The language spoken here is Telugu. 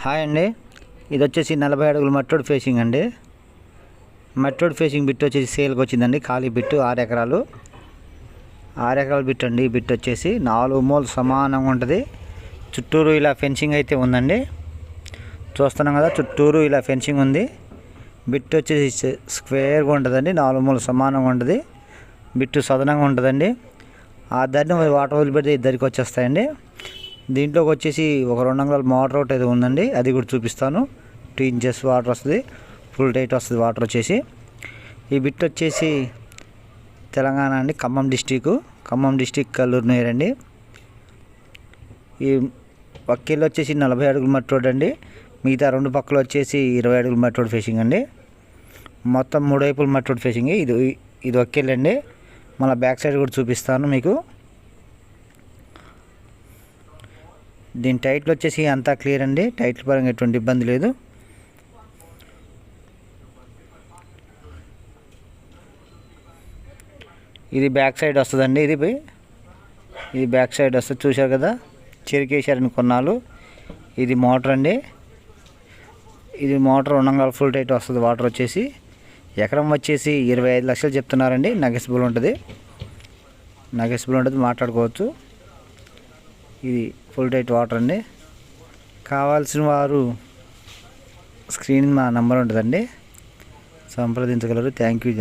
హాయ్ అండి, ఇది వచ్చేసి 40 అడుగుల మట్టోడ్ ఫేసింగ్ అండి. మట్టోడ్ ఫేసింగ్ బిట్ వచ్చేసి సేల్కి వచ్చిందండి. ఖాళీ బిట్టు 6 ఎకరాలు బిట్ అండి. ఈ బిట్ వచ్చేసి 4 మూలు సమానంగా ఉంటుంది. చుట్టూరు ఇలా ఫెన్సింగ్ అయితే ఉందండి. చూస్తున్నాం కదా, చుట్టూరు ఇలా ఫెన్సింగ్ ఉంది. బిట్ వచ్చేసి స్క్వేర్గా ఉంటుందండి. 4 మూలు సమానంగా ఉంటుంది. బిట్టు సదనంగా ఉంటుందండి. ఆ దారిని వాటర్ వదిలిపెడితే ఇద్దరికి వచ్చేస్తాయండి. దీంట్లోకి వచ్చేసి ఒక 2 అంగుళాల మోటార్ ఒకటి అయితే ఉందండి. అది కూడా చూపిస్తాను. 2 ఇంచెస్ వాటర్ వస్తుంది, ఫుల్ టైట్ వస్తుంది వాటర్ వచ్చేసి. ఈ బిట్ వచ్చేసి తెలంగాణ అండి, ఖమ్మం డిస్టిక్ కల్లూరు నేర్ అండి. ఈ వక్కీళ్ళు వచ్చేసి 40 అడుగుల మట్టి రోడ్ అండి. మిగతా 2 పక్కలు వచ్చేసి 20 అడుగుల మట్టి రోడ్ ఫేసింగ్ అండి. మొత్తం 3 వైపుల మట్టి రోడ్ ఫేసింగ్. ఇది వక్కీళ్ళు అండి. మళ్ళీ బ్యాక్ సైడ్ కూడా చూపిస్తాను మీకు. దీని టైటిల్ వచ్చేసి అంతా క్లియర్ అండి. టైటిల్ పరంగా ఎటువంటి ఇబ్బంది లేదు. ఇది బ్యాక్ సైడ్ వస్తుందండి. ఇది బ్యాక్ సైడ్ వస్తుంది, చూశారు కదా, చెరికేశారని కొన్నాళ్ళు. ఇది మోటార్ అండి. ఇది మోటార్ 2 అంగుళాల ఫుల్ టైట్ వస్తుంది. వాటర్ వచ్చేసి ఎకరం వచ్చేసి 25 లక్షలు చెప్తున్నారండి. నెగెసిబుల్ ఉంటుంది, మాట్లాడుకోవచ్చు. ఇది ఫుల్ టైట్ వాటర్ అండి. కావాల్సిన వారు స్క్రీన్ మా నంబర్ ఉంటుందండి, సంప్రదించగలరు. Thank you.